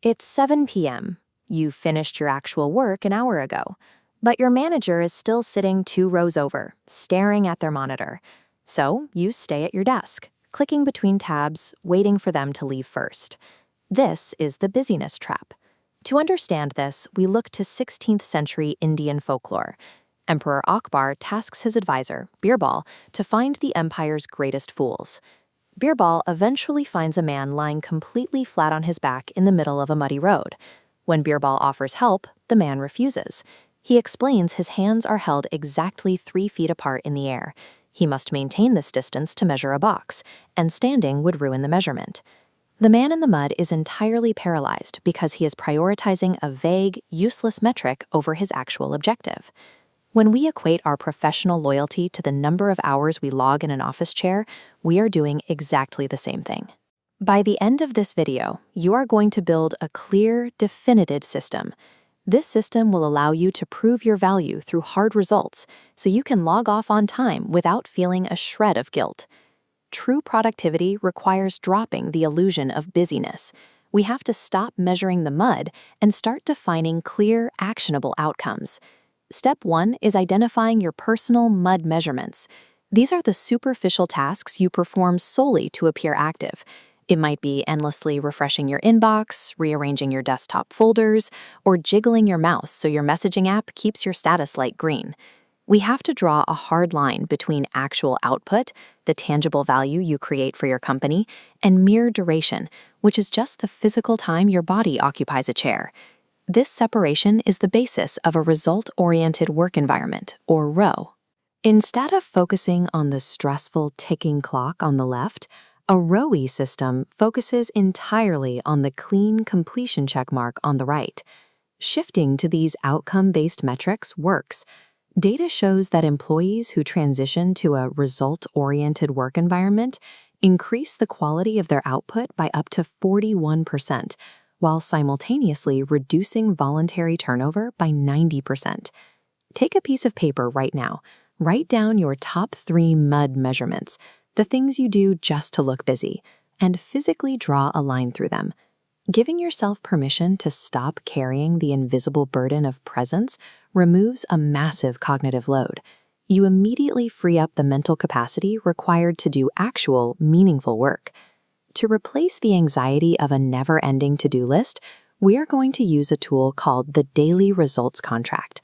It's 7 p.m. You finished your actual work an hour ago, but your manager is still sitting 2 rows over, staring at their monitor. So you stay at your desk, clicking between tabs, waiting for them to leave first. This is the busyness trap. To understand this, we look to 16th century Indian folklore. Emperor Akbar tasks his advisor, Birbal, to find the empire's greatest fools. Birbal eventually finds a man lying completely flat on his back in the middle of a muddy road. When Birbal offers help, the man refuses. He explains his hands are held exactly 3 feet apart in the air. He must maintain this distance to measure a box, and standing would ruin the measurement. The man in the mud is entirely paralyzed because he is prioritizing a vague, useless metric over his actual objective. When we equate our professional loyalty to the number of hours we log in an office chair, we are doing exactly the same thing. By the end of this video, you are going to build a clear, definitive system. This system will allow you to prove your value through hard results, so you can log off on time without feeling a shred of guilt. True productivity requires dropping the illusion of busyness. We have to stop measuring the mud and start defining clear, actionable outcomes. Step 1 is identifying your personal mud measurements. These are the superficial tasks you perform solely to appear active. It might be endlessly refreshing your inbox, rearranging your desktop folders, or jiggling your mouse so your messaging app keeps your status light green. We have to draw a hard line between actual output, the tangible value you create for your company, and mere duration, which is just the physical time your body occupies a chair. This separation is the basis of a result-oriented work environment, or ROE. Instead of focusing on the stressful ticking clock on the left, a ROE system focuses entirely on the clean completion checkmark on the right. Shifting to these outcome-based metrics works. Data shows that employees who transition to a result-oriented work environment increase the quality of their output by up to 41%, while simultaneously reducing voluntary turnover by 90%. Take a piece of paper right now. Write down your top 3 mud measurements, the things you do just to look busy, and physically draw a line through them. Giving yourself permission to stop carrying the invisible burden of presence removes a massive cognitive load. You immediately free up the mental capacity required to do actual, meaningful work. To replace the anxiety of a never-ending to-do list, we are going to use a tool called the Daily Results Contract.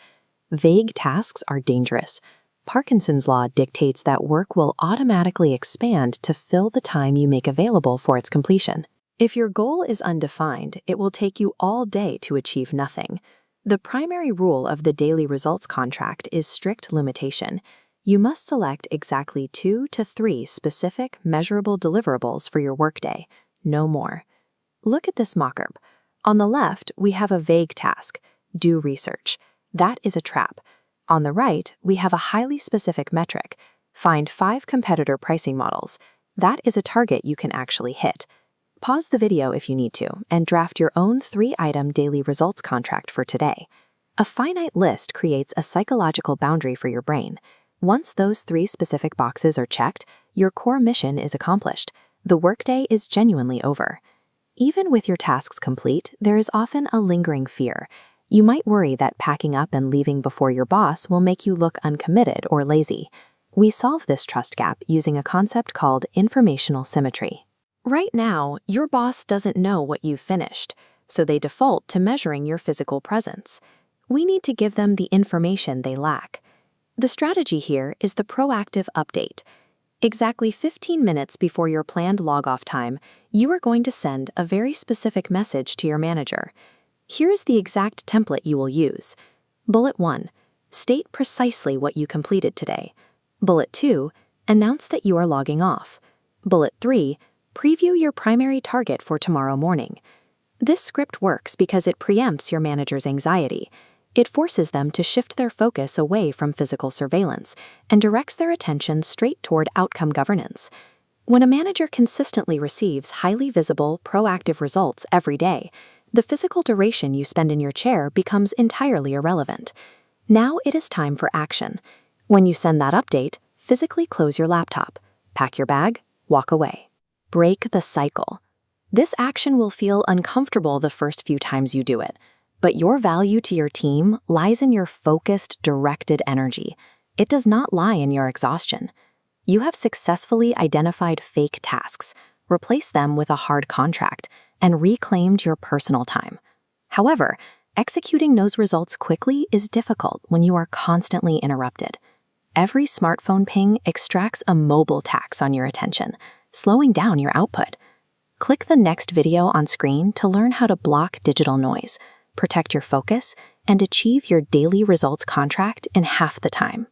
Vague tasks are dangerous. Parkinson's law dictates that work will automatically expand to fill the time you make available for its completion. If your goal is undefined, it will take you all day to achieve nothing. The primary rule of the Daily Results Contract is strict limitation. You must select exactly 2 to 3 specific, measurable deliverables for your workday, no more. Look at this mockup. On the left, we have a vague task, do research. That is a trap. On the right, we have a highly specific metric, find 5 competitor pricing models. That is a target you can actually hit. Pause the video if you need to, and draft your own 3-item daily results contract for today. A finite list creates a psychological boundary for your brain. Once those 3 specific boxes are checked, your core mission is accomplished. The workday is genuinely over. Even with your tasks complete, there is often a lingering fear. You might worry that packing up and leaving before your boss will make you look uncommitted or lazy. We solve this trust gap using a concept called informational symmetry. Right now, your boss doesn't know what you've finished, so they default to measuring your physical presence. We need to give them the information they lack. The strategy here is the proactive update. Exactly 15 minutes before your planned log-off time, you are going to send a very specific message to your manager. Here is the exact template you will use. Bullet 1. State precisely what you completed today. Bullet 2. Announce that you are logging off. Bullet 3. Preview your primary target for tomorrow morning. This script works because it preempts your manager's anxiety. It forces them to shift their focus away from physical surveillance and directs their attention straight toward outcome governance. When a manager consistently receives highly visible, proactive results every day, the physical duration you spend in your chair becomes entirely irrelevant. Now it is time for action. When you send that update, physically close your laptop, pack your bag, walk away. Break the cycle. This action will feel uncomfortable the first few times you do it, but your value to your team lies in your focused, directed energy. It does not lie in your exhaustion. You have successfully identified fake tasks, replaced them with a hard contract, and reclaimed your personal time. However, executing those results quickly is difficult when you are constantly interrupted. Every smartphone ping extracts a mobile tax on your attention, slowing down your output. Click the next video on screen to learn how to block digital noise, protect your focus, and achieve your daily results contract in half the time.